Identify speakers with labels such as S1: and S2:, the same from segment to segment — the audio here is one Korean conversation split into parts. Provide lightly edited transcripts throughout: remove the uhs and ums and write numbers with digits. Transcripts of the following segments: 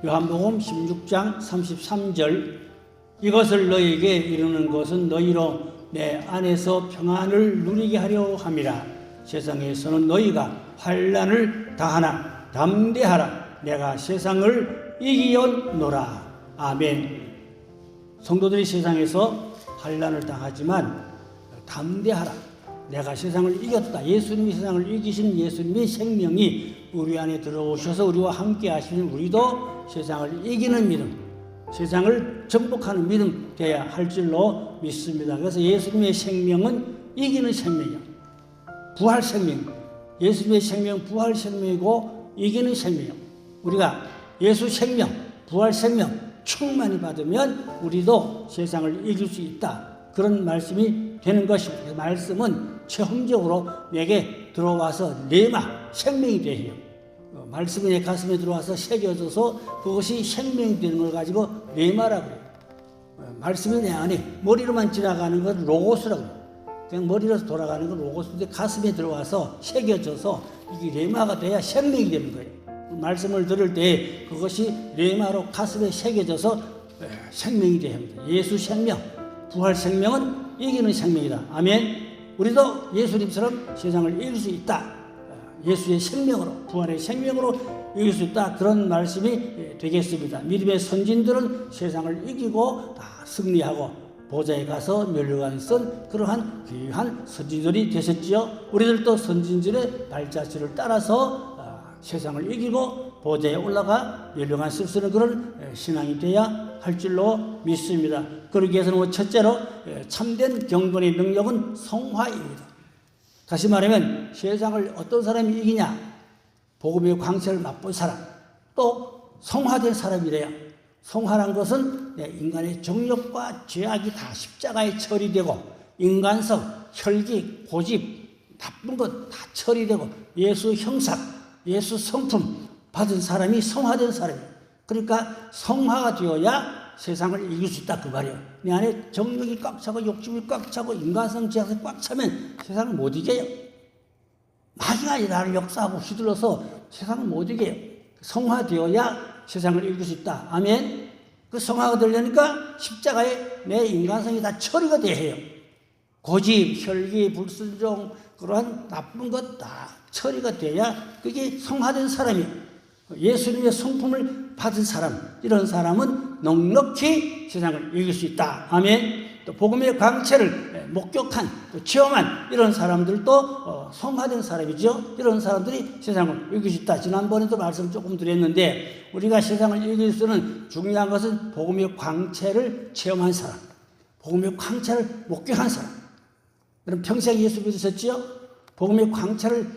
S1: 요한복음 16장 33절 이것을 너희에게 이르는 것은 너희로 내 안에서 평안을 누리게 하려 함이라. 세상에서는 너희가 환난을 다하나 담대하라. 내가 세상을 이기었노라. 아멘. 성도들이 세상에서 환난을 당하지만 담대하라. 내가 세상을 이겼다. 예수님이 세상을 이기신 예수님의 생명이 우리 안에 들어오셔서 우리와 함께 하시는 우리도 세상을 이기는 믿음, 세상을 정복하는 믿음 되어야 할 줄로 믿습니다. 그래서 예수님의 생명은 이기는 생명이야. 부활 생명. 예수님의 생명 부활 생명이고 이기는 생명이야. 우리가 예수 생명, 부활 생명 충만히 받으면 우리도 세상을 이길 수 있다. 그런 말씀이 되는 것입니다. 말씀은 체험적으로 내게 들어와서 레마, 생명이 되어요. 말씀이 내 가슴에 들어와서 새겨져서 그것이 생명이 되는 걸 가지고 레마라고 해요. 말씀이 내 안에 머리로만 지나가는 건 로고스라고 해요. 그냥 머리로 돌아가는 건 로고스인데 가슴에 들어와서 새겨져서 이게 레마가 돼야 생명이 되는 거예요. 말씀을 들을 때 그것이 레마로 가슴에 새겨져서 생명이 되어야 합니다. 예수 생명, 부활 생명은 이기는 생명이다. 아멘. 우리도 예수님처럼 세상을 이길 수 있다. 예수의 생명으로, 부활의 생명으로 이길 수 있다. 그런 말씀이 되겠습니다. 믿음의 선진들은 세상을 이기고 다 승리하고 보좌에 가서 멸류관 쓴 그러한 귀한 선진들이 되셨지요. 우리들도 선진들의 발자취를 따라서 세상을 이기고 보좌에 올라가 멸류관 쓸 수 있는 그런 신앙이 되어야 할 줄로 믿습니다. 그러기 위해서는 첫째로 참된 경건의 능력은 성화입니다. 다시 말하면 세상을 어떤 사람이 이기냐? 복음의 광채를 맛본 사람, 또 성화된 사람이래요. 성화란 것은 인간의 정욕과 죄악이 다 십자가에 처리되고 인간성, 혈기, 고집, 나쁜 것 다 처리되고 예수 형상, 예수 성품 받은 사람이 성화된 사람이에요. 그러니까 성화가 되어야 세상을 이길 수 있다 그 말이에요. 내 안에 정욕이 꽉 차고 욕심이 꽉 차고 인간성 죄악이 꽉 차면 세상을 못 이겨요. 마귀가 나를 역사하고 휘둘러서 세상을 못 이겨요. 성화되어야 세상을 이길 수 있다. 아멘. 그 성화가 되려니까 십자가에 내 인간성이 다 처리가 돼야 해요. 고집, 혈기, 불순종 그러한 나쁜 것 다 처리가 돼야 그게 성화된 사람이에요. 예수님의 성품을 받은 사람, 이런 사람은 넉넉히 세상을 이길 수 있다. 아멘. 또 복음의 광채를 목격한, 또 체험한 이런 사람들도 성화된 사람이죠. 이런 사람들이 세상을 이길 수 있다. 지난번에도 말씀 조금 드렸는데 우리가 세상을 이길 수 있는 중요한 것은 복음의 광채를 체험한 사람, 복음의 광채를 목격한 사람. 그럼 평생 예수 믿으셨지요? 복음의 광채를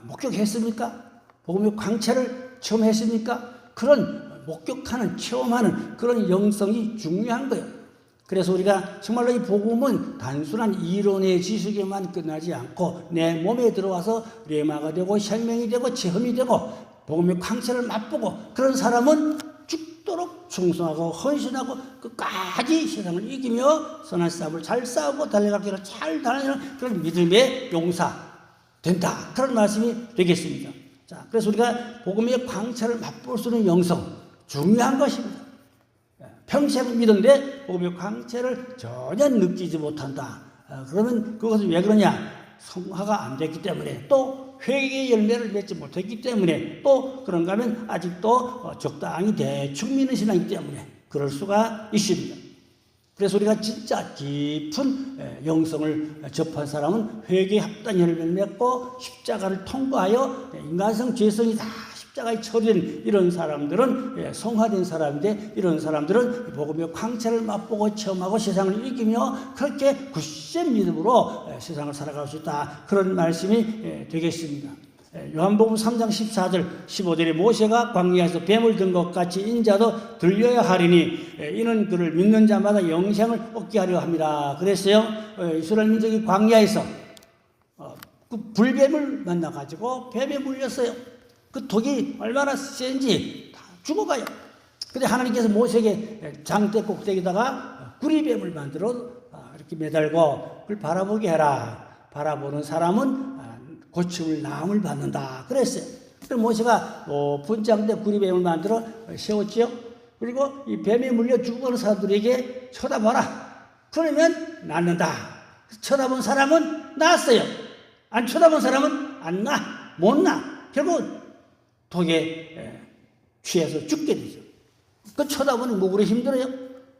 S1: 목격했습니까? 복음의 광채를 체험했습니까? 그런 목격하는, 체험하는 그런 영성이 중요한 거예요. 그래서 우리가 정말로 이 복음은 단순한 이론의 지식에만 끝나지 않고 내 몸에 들어와서 레마가 되고 생명이 되고 체험이 되고 복음의 광채를 맛보고 그런 사람은 죽도록 충성하고 헌신하고 끝까지 세상을 이기며 선한 싸움을 잘 싸우고 달려갈 길을 잘 다니는 그런 믿음의 용사 된다. 그런 말씀이 되겠습니다. 자, 그래서 우리가 복음의 광채를 맛볼 수 있는 영성 중요한 것입니다. 평생 믿은데 복음의 광채를 전혀 느끼지 못한다. 그러면 그것은 왜 그러냐? 성화가 안 됐기 때문에 또 회개의 열매를 맺지 못했기 때문에 또 그런가 하면 아직도 적당히 대충 믿는 신앙이기 때문에 그럴 수가 있습니다. 그래서 우리가 진짜 깊은 영성을 접한 사람은 회개에 합당한 열매를 맺고 십자가를 통과하여 인간성, 죄성이 다 십자가에 처리된 이런 사람들은 성화된 사람인데 이런 사람들은 복음의 광채를 맛보고 체험하고 세상을 이기며 그렇게 굳센 믿음으로 세상을 살아갈 수 있다. 그런 말씀이 되겠습니다. 요한복음 3장 14절 15절에 모세가 광야에서 뱀을 든 것 같이 인자도 들려야 하리니 이는 그를 믿는 자마다 영생을 얻게 하려 함이라. 그랬어요. 이스라엘 민족이 광야에서 그 불뱀을 만나가지고 뱀에 물렸어요. 그 독이 얼마나 센지 다 죽어가요. 근데 하나님께서 모세에게 장대 꼭대기다가 구리뱀을 만들어 이렇게 매달고 그걸 바라보게 해라. 바라보는 사람은 고침을 나음을 받는다. 그랬어요. 그래서 모세가 높은 장대 구리뱀을 만들어 세웠지요. 그리고 이 뱀에 물려 죽어가는 사람들에게 쳐다봐라. 그러면 낫는다. 쳐다본 사람은 나았어요. 안 쳐다본 사람은 안 나. 못 나. 결국 독에 취해서 죽게 되죠. 그 쳐다보는 뭐 그래 힘들어요?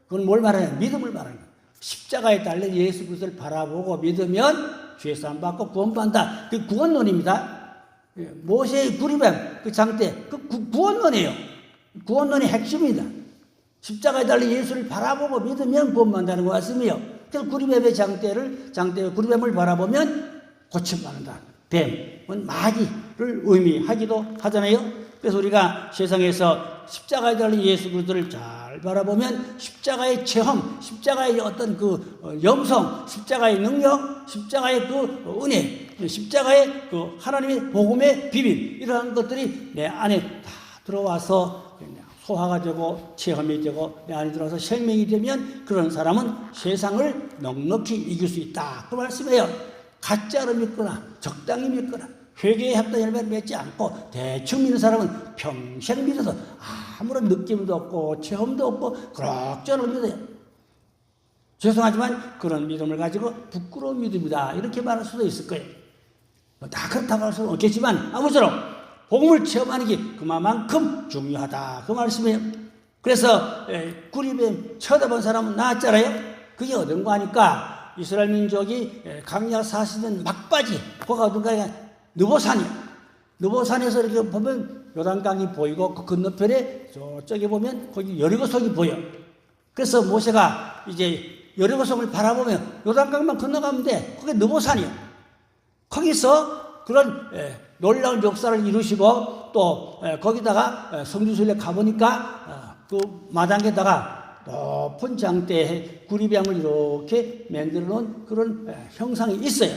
S1: 그건 뭘 말하냐? 믿음을 말하는 거예요. 십자가에 달린 예수 그리스도를 바라보고 믿으면 죄 사함 받고 구원받는다. 그 구원론입니다. 모세의 구리뱀 그 장대 그 구원론이에요. 구원론의 핵심입니다. 십자가에 달린 예수를 바라보고 믿으면 구원받는다는 것 같습니다. 그래서 구리뱀의 구리뱀을 바라보면 고침받는다. 뱀은 마귀를 의미하기도 하잖아요. 그래서 우리가 세상에서 십자가에 달린 예수 그리스도를 잘 바라보면 십자가의 체험, 십자가의 어떤 그 영성, 십자가의 능력, 십자가의 그 은혜, 십자가의 그 하나님의 복음의 비밀 이러한 것들이 내 안에 다 들어와서 소화가 되고 체험이 되고 내 안에 들어와서 생명이 되면 그런 사람은 세상을 넉넉히 이길 수 있다. 그 말씀이에요. 가짜로 믿거나 적당히 믿거나 회개의 합당 열매를 맺지 않고 대충 믿는 사람은 평생 믿어서 아무런 느낌도 없고 체험도 없고 그럭저럭 믿어요. 죄송하지만 그런 믿음을 가지고 부끄러운 믿음이다 이렇게 말할 수도 있을 거예요. 다 그렇다고 할 수는 없겠지만 아무쪼록 복음을 체험하는 게 그만큼 중요하다 그 말씀이에요. 그래서 구리뱀 쳐다본 사람은 나았잖아요. 그게 어딘가 하니까 이스라엘 민족이 광야 40년 막바지 거가 어딘가 느보산이요. 느보산에서 이렇게 보면 요단강이 보이고 그 건너편에 저쪽에 보면 거기 여리고성이 보여. 그래서 모세가 이제 여리고성을 바라보면 요단강만 건너가면 돼. 그게 느보산이요. 거기서 그런 놀라운 역사를 이루시고 또 거기다가 성지순례 가보니까 그 마당에다가 높은 장대에 구리뱀을 이렇게 만들어 놓은 그런 형상이 있어요.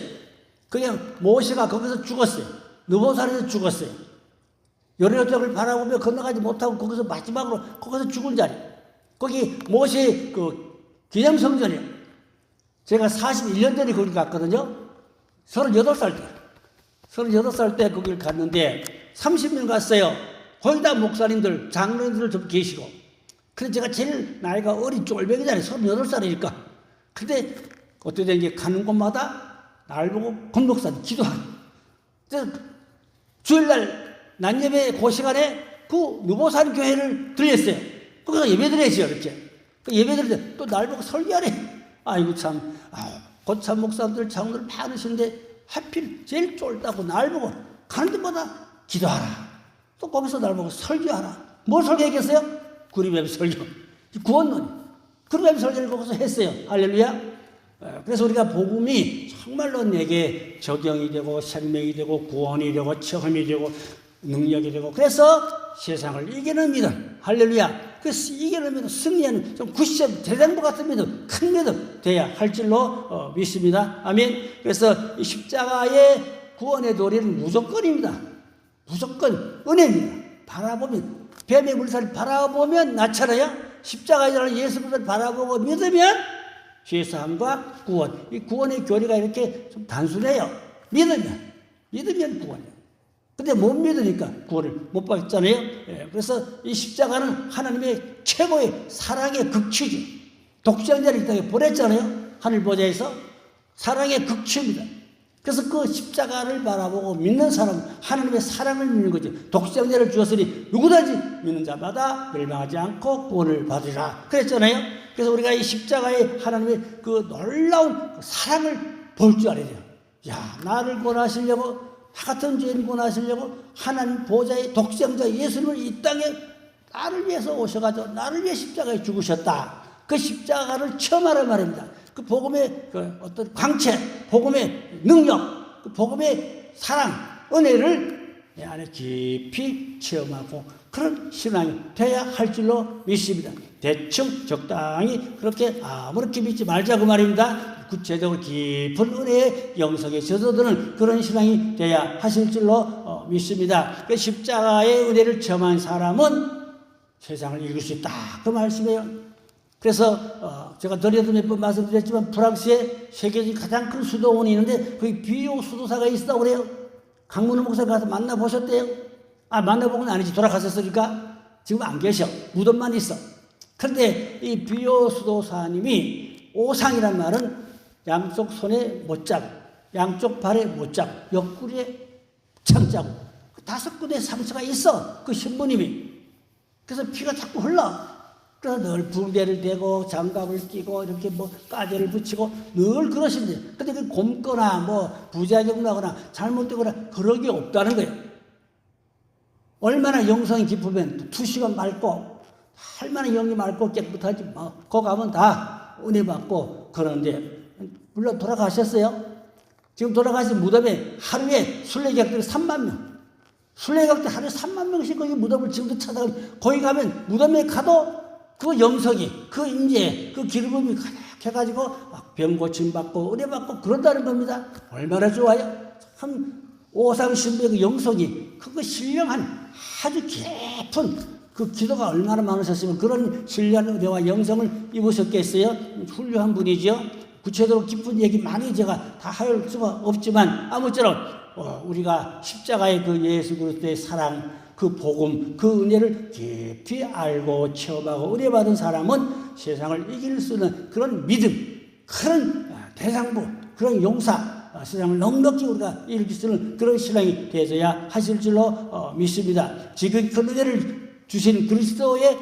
S1: 그냥 모세가 거기서 죽었어요. 느보산에서 죽었어요. 여리고성을 바라보며 건너가지 못하고 거기서 마지막으로 거기서 죽은 자리. 거기 모세의 그 기념성전이에요. 제가 41년 전에 거기 갔거든요. 38살 때. 38살 때 거기를 갔는데 30년 갔어요. 거기다 목사님들, 장로님들 좀 계시고. 근데 제가 제일 나이가 어린 쫄병이잖아요. 38살이니까. 근데 어떻게 된 게 가는 곳마다 날 보고 권목사님 기도하는. 주일날 낮예배 그 시간에 그 느보산 교회를 들렸어요. 거기서 예배 드려야죠, 이렇게. 그 예배 드릴 때 또 날 보고 설교하래. 아이고 참, 고참 목사님들, 장로들 많으신데 하필 제일 쫄다고 날 보고 가는 데마다 기도하라. 또 거기서 날 보고 설교하라. 뭘 설교했겠어요? 구리뱀 설교. 구원론. 구리뱀 설교를 거기서 했어요. 할렐루야. 그래서 우리가 복음이 정말로 내게 적용이 되고 생명이 되고 구원이 되고 체험이 되고 능력이 되고 그래서 세상을 이기는 믿음. 할렐루야. 그래서 이기는 믿음, 승리하는 좀 쿠션, 대장부 같은 믿음, 큰 믿음 돼야 할 줄로 믿습니다. 아멘. 그래서 이 십자가의 구원의 도리는 무조건입니다. 무조건 은혜입니다. 바라보면 뱀의 물살을 바라보면 나잖아요. 십자가에 달린 예수 그리스도를 바라보고 믿으면 죄사함과 구원. 이 구원의 교리가 이렇게 좀 단순해요. 믿으면 구원이에요. 근데 못 믿으니까 구원을 못 받잖아요. 그래서 이 십자가는 하나님의 최고의 사랑의 극치죠. 독생자를 이 땅에 보냈잖아요. 하늘 보좌에서 사랑의 극치입니다. 그래서 그 십자가를 바라보고 믿는 사람은 하나님의 사랑을 믿는 거죠. 독생자를 주었으니 누구든지 믿는 자마다 멸망하지 않고 구원을 받으리라 그랬잖아요. 그래서 우리가 이 십자가의 하나님의 그 놀라운 사랑을 볼 줄 알아야 돼요. 야, 나를 구원하시려고 나 같은 죄인 구원하시려고 하나님 보좌의 독생자 예수님을 이 땅에 나를 위해서 오셔가지고 나를 위해 십자가에 죽으셨다. 그 십자가를 체험하란 말입니다. 그 복음의 그 어떤 광채, 복음의 능력, 그 복음의 사랑, 은혜를 내 안에 깊이 체험하고 그런 신앙이 돼야 할 줄로 믿습니다. 대충 적당히 그렇게 아무렇게 믿지 말자 그 말입니다. 구체적으로 깊은 은혜의 영성에 젖어드는 그런 신앙이 돼야 하실 줄로 믿습니다. 그 십자가의 은혜를 체험한 사람은 세상을 이길 수 있다 그 말씀이에요. 그래서 제가 전에도 몇 번 말씀드렸지만 프랑스에 세계적인 가장 큰 수도원이 있는데 거기 비용 수도사가 있다고 그래요. 강문호 목사 가서 만나보셨대요. 만나보고는 아니지. 돌아가셨으니까 지금 안 계셔. 무덤만 있어. 그런데 이 비요수도사님이 오상이란 말은 양쪽 손에 못자국, 양쪽 발에 못자국, 옆구리에 창자국, 5군데 상처가 있어. 그 신부님이. 그래서 피가 자꾸 흘러. 그래서 늘 붕대를 대고 장갑을 끼고 이렇게 뭐 가재를 붙이고 늘 그러신데, 근데 그 곰거나 뭐 부작용 나거나 잘못되거나 그런 게 없다는 거예요. 얼마나 영성이 깊으면 2시간 맑고, 얼마나 영이 맑고 깨끗하지. 거 가면 다 은혜 받고 그러는데, 물론 돌아가셨어요. 지금 돌아가신 무덤에 하루에 순례객들이 3만 명. 순례객들 하루에 3만 명씩 거기 무덤을 지금도 찾아가고, 거기 가면 무덤에 가도 그 영성이, 그 임재, 그 기름이 가득해가지고 병 고침 받고 은혜 받고 그런다는 겁니다. 얼마나 좋아요. 참 오상 신부의 그 영성이, 그거 신령한 아주 깊은 그 기도가 얼마나 많으셨으면 그런 신령한 은혜와 영성을 입으셨겠어요. 훌륭한 분이죠. 구체적으로 깊은 얘기 많이 제가 다 할 수가 없지만, 아무쪼록 우리가 십자가의 그 예수 그리스도의 사랑, 그 복음, 그 은혜를 깊이 알고 체험하고 은혜 받은 사람은 세상을 이길 수 있는 그런 믿음, 그런 대상부, 그런 용사, 세상을 넉넉히 우리가 일으킬 수 있는 그런 신앙이 되어야 하실 줄로 믿습니다. 지금 그 은혜를 주신 그리스도의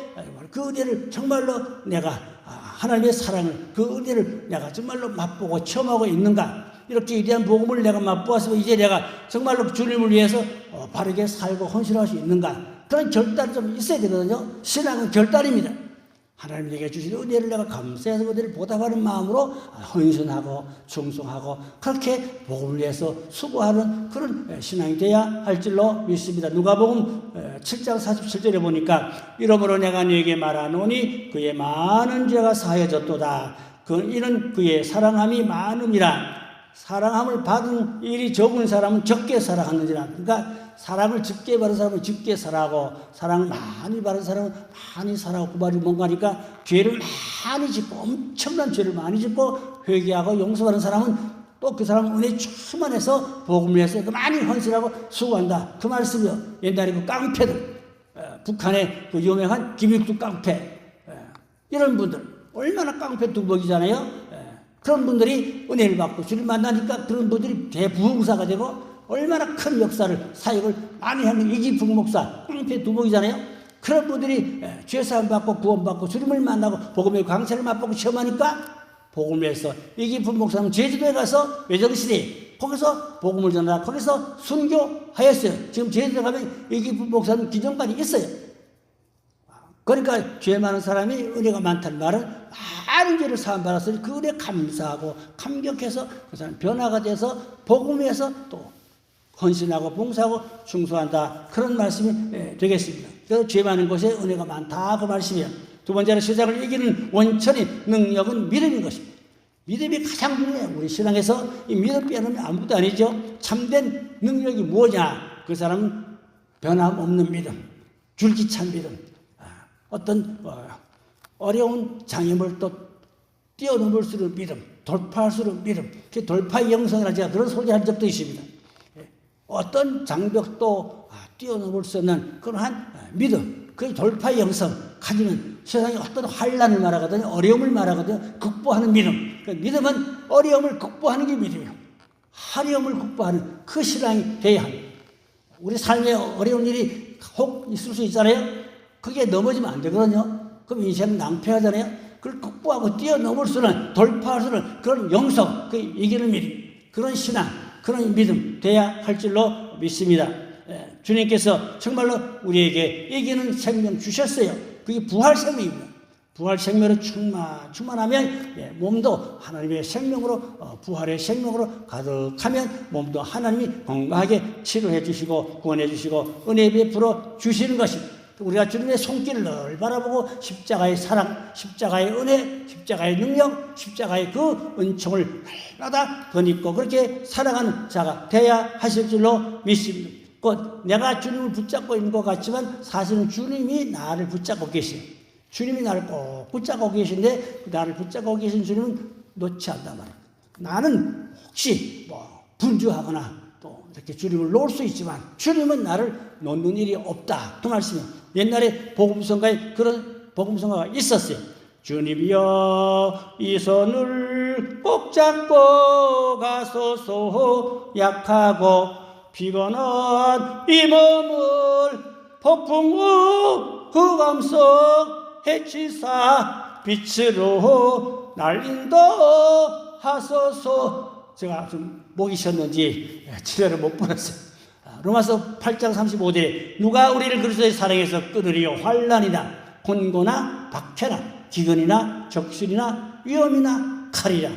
S1: 그 은혜를 정말로 내가 하나님의 사랑을, 그 은혜를 내가 정말로 맛보고 체험하고 있는가? 이렇게 위대한 복음을 내가 맛보았으면 이제 내가 정말로 주님을 위해서 바르게 살고 헌신할 수 있는가? 그런 결단이 좀 있어야 되거든요. 신앙은 결단입니다. 하나님에게 주신 은혜를 내가 감사해서 은혜를 보답하는 마음으로 헌신하고 충성하고 그렇게 복음을 위해서 수고하는 그런 신앙이 돼야 할 줄로 믿습니다. 누가복음 7장 47절에 보니까 이러므로 내가 너에게 말하노니 그의 많은 죄가 사해졌도다. 이는 그의 사랑함이 많음이라. 사랑함을 받은 일이 적은 사람은 적게 사랑하는지라. 그러니까 사랑을 적게 받은 사람은 적게 사랑하고, 사랑을 많이 받은 사람은 많이 사랑하고. 그 말이 뭔가 하니까, 죄를 많이 짓고, 엄청난 죄를 많이 짓고 회개하고 용서하는 사람은 또 그 사람은 은혜 충만해서 복음을 위해서 많이 헌신하고 수고한다. 그 말씀이요. 옛날에 그 깡패들, 북한의 그 유명한 김익두 깡패, 이런 분들 얼마나 깡패 두벅이잖아요. 그런 분들이 은혜를 받고 주를 만나니까 그런 분들이 대부흥사가 되고 얼마나 큰 역사를, 사역을 많이 하는 이기풍 목사, 깡패 두목이잖아요. 그런 분들이 죄사함 받고 구원받고 주님을 만나고 복음의 광채를 맛보고 체험하니까 복음을 위해서 이기풍 목사는 제주도에 가서 외정시대 거기서 복음을 전하라, 거기서 순교하였어요. 지금 제주도에 가면 이기풍 목사는 기념관이 있어요. 그러니까 죄 많은 사람이 은혜가 많다는 말은 많은 죄를 사함받았으니 그 은혜 감사하고 감격해서 그 사람 변화가 돼서 복음에서 또 헌신하고 봉사하고 충성한다. 그런 말씀이 되겠습니다. 그래서 죄 많은 곳에 은혜가 많다. 그 말씀이에요. 두 번째는 세상을 이기는 원천인 능력은 믿음인 것입니다. 믿음이 가장 중요해요. 우리 신앙에서 이 믿음 빼놓으면 아무것도 아니죠. 참된 능력이 뭐냐? 그 사람은 변함없는 믿음, 줄기찬 믿음, 어떤 어려운 장애물을 또 뛰어넘을 수 있는 믿음, 돌파할 수 있는 믿음, 그 돌파의 영성이라 제가 그런 소리 한 적도 있습니다. 어떤 장벽도 뛰어넘을 수 있는 그러한 믿음, 그 돌파의 영성 가지면 세상에 어떤 환난을 말하거든요, 어려움을 말하거든요, 극복하는 믿음. 그 믿음은 어려움을 극복하는 게 믿음이에요. 어려움을 극복하는 그 신앙이 돼야 합니다. 우리 삶에 어려운 일이 혹 있을 수 있잖아요. 그게 넘어지면 안 되거든요. 그럼 인생은 낭패하잖아요. 그걸 극복하고 뛰어넘을 수 있는, 돌파할 수 있는 그런 영성, 그 이기는 믿음, 그런 신앙, 그런 믿음 돼야 할 줄로 믿습니다. 주님께서 정말로 우리에게 이기는 생명 주셨어요. 그게 부활 생명입니다. 부활 생명으로 충만하면 몸도 하나님의 생명으로, 부활의 생명으로 가득하면 몸도 하나님이 건강하게 치료해 주시고 구원해 주시고 은혜 베풀어 주시는 것입니다. 우리가 주님의 손길을 늘 바라보고 십자가의 사랑, 십자가의 은혜, 십자가의 능력, 십자가의 그 은총을 날마다 덧입고 그렇게 살아가는 자가 돼야 하실 줄로 믿습니다. 곧 내가 주님을 붙잡고 있는 것 같지만 사실은 주님이 나를 붙잡고 계세요. 주님이 나를 꼭 붙잡고 계신데 나를 붙잡고 계신 주님은 놓지 않단 말이에요. 나는 혹시 분주하거나 또 이렇게 주님을 놓을 수 있지만 주님은 나를 놓는 일이 없다. 그 말씀이에요. 옛날에 복음성가에 그런 복음성가가 있었어요. 주님이여 이 손을 꼭 잡고 가소서 약하고 피곤한 이 몸을 폭풍우 흑암성 해치사 빛으로 날 인도하소서. 제가 좀 목이 쉬었는지 지뢰를 못 보냈어요. 로마서 8장 35절에 누가 우리를 그리스도의 사랑에서 끊으리요 환난이나 곤고나 박해나 기근이나 적신이나 위험이나 칼이라.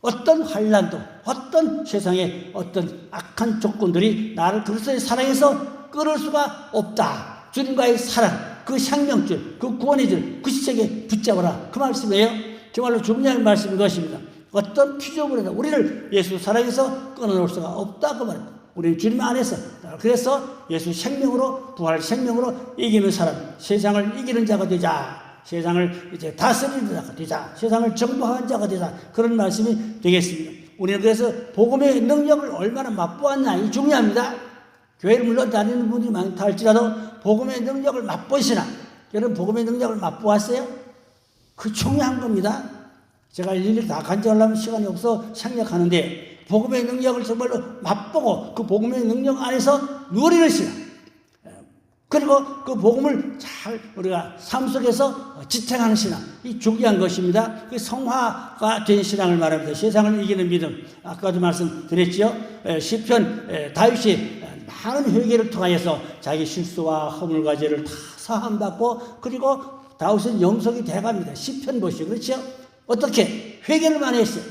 S1: 어떤 환난도 어떤 세상의 어떤 악한 조건들이 나를 그리스도의 사랑에서 끊을 수가 없다. 주님과의 사랑, 그 생명줄, 그 구원의 줄, 그 시책에 붙잡아라. 그 말씀이에요. 정말로 중요한 말씀인 것입니다. 어떤 피조물에도 우리를 예수 사랑에서 끊어놓을 수가 없다. 그 말입니다. 우리는 주님 안에서. 그래서 예수 생명으로, 부활 생명으로 이기는 사람, 세상을 이기는 자가 되자. 세상을 이제 다스리는 자가 되자. 세상을 정복한 자가 되자. 그런 말씀이 되겠습니다. 우리는 그래서 복음의 능력을 얼마나 맛보았나, 이 중요합니다. 교회를 물론 다니는 분들이 많다 할지라도 복음의 능력을 맛보시나? 여러분 복음의 능력을 맛보았어요? 그 중요한 겁니다. 제가 일일이 다 간증하려면 시간이 없어 생략하는데 복음의 능력을 정말로 맛보고 그 복음의 능력 안에서 누리는 신앙, 그리고 그 복음을 잘 우리가 삶 속에서 지탱하는 신앙, 이 중요한 것입니다. 그 성화가 된 신앙을 말합니다. 세상을 이기는 믿음. 아까도 말씀드렸지요. 시편 다윗이 많은 회개를 통하여서 자기 실수와 허물과제를 다 사함받고, 그리고 다윗은 영성이 돼갑니다. 시편 보시고 그렇죠? 어떻게 회개를 많이 했어요.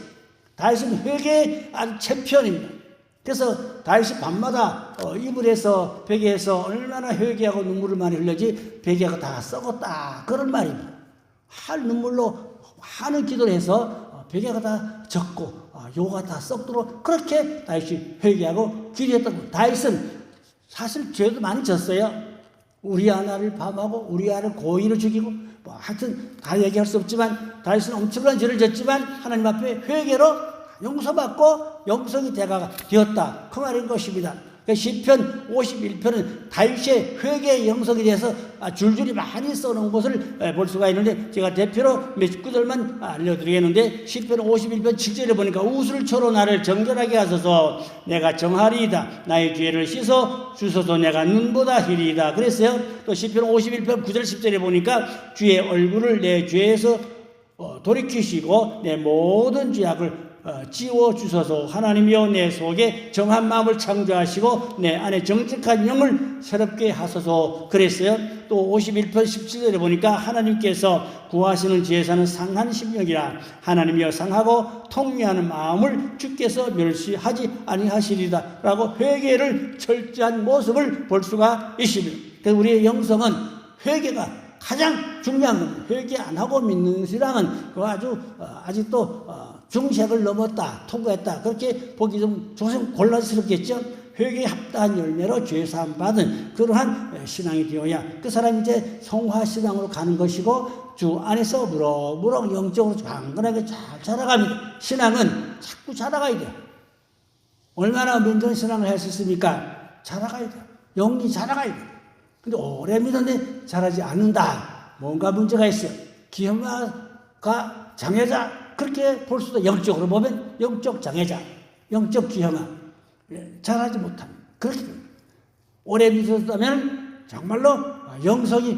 S1: 다윗은 회개의 아주 챔피언입니다. 그래서 다윗이 밤마다 이불에서 베개에서 얼마나 회개하고 눈물을 많이 흘렸지 베개가 다 썩었다. 그런 말입니다. 할 눈물로 많은 기도를 해서 베개가 다 젖고 요가 다 썩도록 그렇게 다윗이 회개하고 기도했던 거예요. 다윗은 사실 죄도 많이 졌어요. 우리아나를 밤하고 우리아를 고의로 죽이고 뭐 하여튼 다 얘기할 수 없지만 다윗은 엄청난 죄를 졌지만 하나님 앞에 회개로 용서받고 영성이 대가가 되었다. 그 말인 것입니다. 시편 51편은 다윗의 회개의 영성에 대해서 줄줄이 많이 써놓은 것을 볼 수가 있는데 제가 대표로 몇 구절만 알려드리겠는데 시편 51편 7절에 보니까 우슬초로 나를 정결하게 하소서 내가 정하리이다. 나의 죄를 씻어 주소서 내가 눈보다 희리이다. 그랬어요. 또 시편 51편 9절 10절에 보니까 주의 얼굴을 내 죄에서 돌이키시고 내 모든 죄악을 지워주소서. 하나님이여 내 속에 정한 마음을 창조하시고 내 안에 정직한 영을 새롭게 하소서. 그랬어요. 또 51편 17절에 보니까 하나님께서 구하시는 제사는 상한 심령이라 하나님이여 상하고 통미하는 마음을 주께서 멸시하지 아니하시리다 라고 회개를 철저한 모습을 볼 수가 있습니다. 그래서 우리의 영성은 회개가 가장 중요한 겁니다. 회개 안 하고 믿는 신앙은 아주 아직도 중색을 넘었다, 통과했다. 그렇게 보기 좀 곤란스럽겠죠. 회개에 합당한 열매로 죄사함 받은 그러한 신앙이 되어야 그 사람이 이제 성화 신앙으로 가는 것이고 주 안에서 무럭무럭 영적으로 강건하게 잘 자라갑니다. 신앙은 자꾸 자라가야 돼요. 얼마나 민전 신앙을 했었습니까? 자라가야 돼요. 영이 자라가야 돼요. 근데 오래 믿었는데 자라지 않는다. 뭔가 문제가 있어요. 기형아가 장애자. 그렇게 볼 수도 영적으로 보면 영적 장애자, 영적 기형아. 잘하지 못합니다. 그렇게 오래 믿었다면 정말로 영성이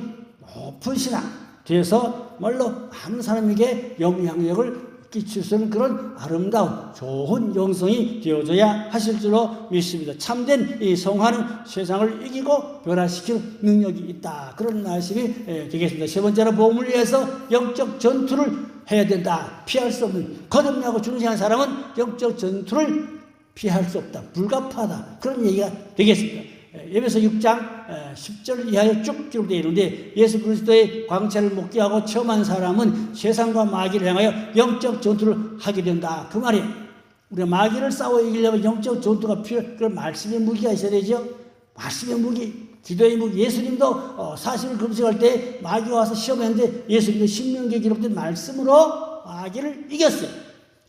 S1: 높은 신앙 돼서 말로 많은 사람에게 영향력을 끼칠 수 있는 그런 아름다운 좋은 영성이 되어져야 하실 줄로 믿습니다. 참된 이 성화는 세상을 이기고 변화시킬 능력이 있다. 그런 말씀이 되겠습니다. 세 번째로 복음을 위해서 영적 전투를 해야 된다. 피할 수 없는 거듭나고 중생한 사람은 영적 전투를 피할 수 없다. 불가피하다. 그런 얘기가 되겠습니다. 에베소 6장 10절 이하에 쭉 기록되어 있는데 예수 그리스도의 광채를 목격하고 체험한 사람은 세상과 마귀를 향하여 영적 전투를 하게 된다. 그 말이에요. 우리가 마귀를 싸워 이기려면 영적 전투가 필요해. 그런 말씀의 무기가 있어야 되죠. 말씀의 무기, 기도의 무기. 예수님도 40일 금식할 때 마귀가 와서 시험했는데 예수님도 신명기에 기록된 말씀으로 마귀를 이겼어요.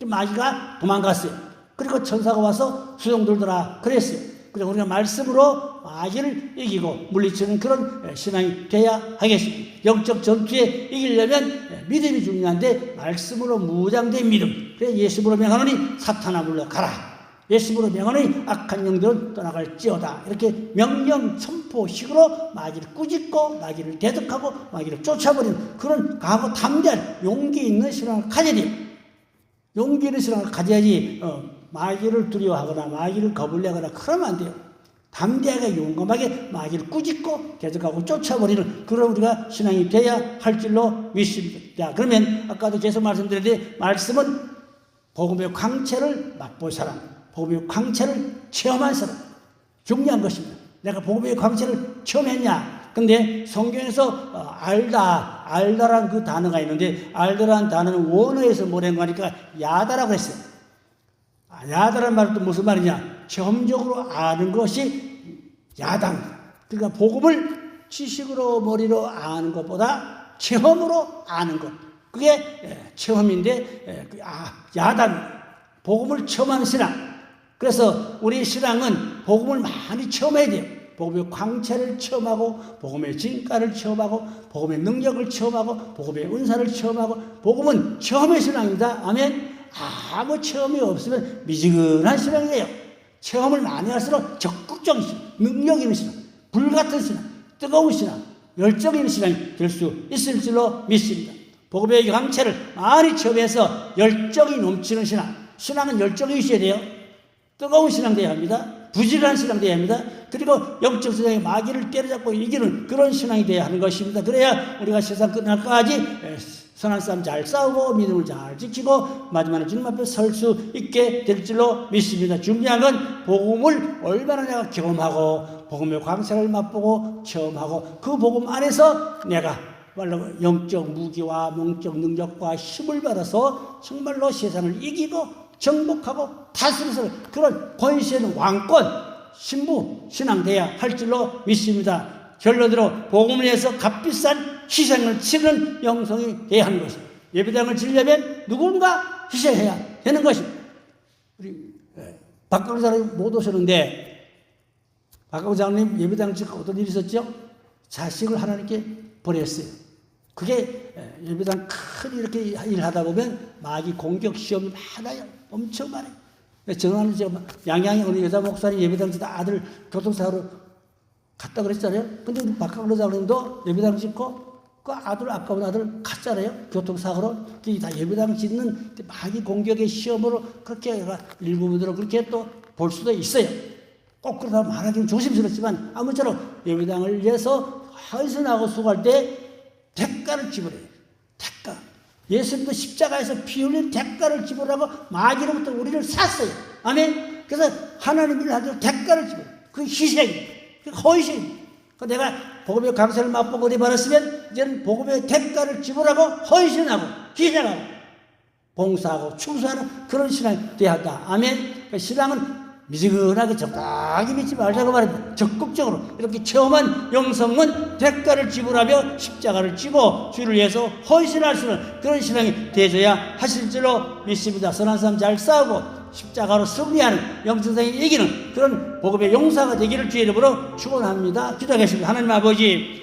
S1: 마귀가 도망갔어요. 그리고 천사가 와서 수종 들더라 그랬어요. 그래서 우리가 말씀으로 마귀를 이기고 물리치는 그런 신앙이 돼야 하겠습니다. 영적 전투에 이기려면 믿음이 중요한데 말씀으로 무장된 믿음. 그래서 예수로 명하노니 사탄아 물러가라. 예수로 명하노니 악한 영들은 떠나갈지어다. 이렇게 명령 선포식으로 마귀를 꾸짖고 마귀를 대적하고 마귀를 쫓아버리는 그런 강하고 담대한 용기 있는 신앙을 가져야 돼요. 용기 있는 신앙을 가져야지 마귀를 두려워하거나 마귀를 겁을 내거나 그러면 안 돼요. 담대하게 용감하게 마귀를 꾸짖고 대적하고 쫓아버리는 그런 우리가 신앙이 돼야 할 줄로 믿습니다. 자, 그러면 아까도 계속 말씀드렸는데 말씀은 복음의 광채를 맛볼 사람, 복음의 광채를 체험한 사람, 중요한 것입니다. 내가 복음의 광채를 체험했냐? 근데 성경에서 알다라는 그 단어가 있는데 알다라는 단어는 원어에서 뭐라는 거니까 야다라고 했어요. 야다라는 말은 또 무슨 말이냐? 체험적으로 아는 것이 야다입니다. 그러니까 복음을 지식으로 머리로 아는 것보다 체험으로 아는 것. 그게 체험인데 야다입니다. 복음을 체험하는 신앙. 그래서 우리 신앙은 복음을 많이 체험해야 돼요. 복음의 광채를 체험하고 복음의 진가를 체험하고 복음의 능력을 체험하고 복음의 은사를 체험하고 복음은 체험의 신앙입니다. 아멘. 아무 체험이 없으면 미지근한 신앙이에요. 체험을 많이 할수록 적극적인 신앙, 능력 있는 신앙, 불같은 신앙, 뜨거운 신앙, 열정 있는 신앙이 될 수 있을 줄로 믿습니다. 복음의 광채를 많이 체험해서 열정이 넘치는 신앙. 신앙은 열정이 있어야 돼요. 뜨거운 신앙 되어야 합니다. 부지런한 신앙 되어야 합니다. 그리고 영적 세상의 마귀를 때려잡고 이기는 그런 신앙이 되어야 하는 것입니다. 그래야 우리가 세상 끝날까지 선한 싸움 잘 싸우고 믿음을 잘 지키고 마지막에 주님 앞에 설 수 있게 될 줄로 믿습니다. 중요한 건 복음을 얼마나 내가 경험하고 복음의 광채를 맛보고 체험하고 그 복음 안에서 내가 말로 영적 무기와 영적 능력과 힘을 받아서 정말로 세상을 이기고 정복하고 다스리는 그런 권세 있는 왕권 신부 신앙 돼야 할 줄로 믿습니다. 결론으로 복음을 위해서 값비싼 희생을 치르는 영성이 돼야 하는 것입니다. 예배당을 지으려면 누군가 희생해야 되는 것입니다. 우리 박강우 장님 못 오셨는데 박강우 장님 예배당 짓고 어떤 일이 있었죠? 자식을 하나님께 버렸어요. 그게 예배당 큰 이렇게 일하다 보면 마귀 공격 시험이 많아요. 엄청 많아요. 저는 양양에 어느 여자 목사님 예배당 짓다 아들 교통사고로 갔다 그랬잖아요. 근데 우리 박강로 장님도 예배당 짓고 그 아들 아까운 아들 갔잖아요. 교통사고로. 다 예배당 짓는 마귀 공격의 시험으로 그렇게 일부분으로 그렇게 또 볼 수도 있어요. 꼭 그러다 말하기는 조심스럽지만 아무쪼록 예배당을 위해서 헌신하고 수고할 때 대가를 지불해요. 대가. 예수님도 십자가에서 피 흘린 대가를 지불하고 마귀로부터 우리를 샀어요. 아멘. 그래서 하나님 일을 하기로 대가를 지불해요. 그게 희생이에요. 그게 헌신이에요. 내가 복음의 강세를 맛보고 어디 받았으면 이제는 복음의 대가를 지불하고 헌신하고 희생하고 봉사하고 충수하는 그런 신앙이 되어야 한다. 아멘. 신앙은 미지근하게 적당히 믿지 말자고 말합니다. 적극적으로 이렇게 체험한 영성은 대가를 지불하며 십자가를 지고 주를 위해서 헌신할 수 있는 그런 신앙이 되어야 하실 줄로 믿습니다. 선한 싸움 잘 싸우고 십자가로 승리하는 영성이 이기는 그런 복음의 용사가 되기를 주의 이름으로 축원합니다. 기도하겠습니다. 하나님 아버지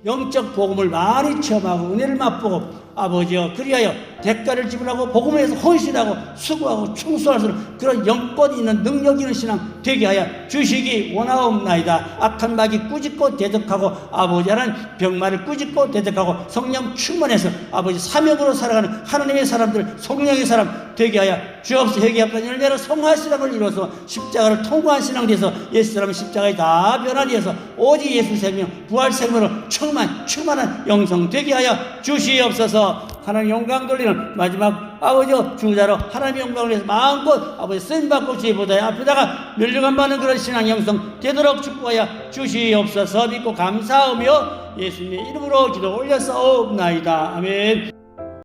S1: 영적 복음을 많이 체험하고 은혜를 맛보고 아버지여 그리하여 대가를 지불하고 복음을 위해서 헌신하고 수고하고 충수할 수 있는 그런 영권이 있는 능력 있는 신앙 되게 하여 주시기 원하옵나이다. 악한 마귀 꾸짖고 대적하고 아버지 하나님 병마를 꾸짖고 대적하고 성령 충만해서 아버지 사명으로 살아가는 하나님의 사람들 성령의 사람 되게 하여 주옵소서. 회개합단 열매로 성화 신앙을 이루어서 십자가를 통과한 신앙 돼서 예수 사람은 십자가에 다 변화되어서 오직 예수 생명 부활 생명으로 충만한 영성 되게 하여 주시옵소서. 하나님 영광 돌리는 마지막 아버지 주자로 하나님의 영광을 위해서 마음껏 아버지 쓰임받고 주의 보다에 앞에다가 멸류관 받는 그런 신앙 영성 되도록 축복하여 주시옵소서. 믿고 감사하며 예수님의 이름으로 기도 올려싸옵나이다. 아멘.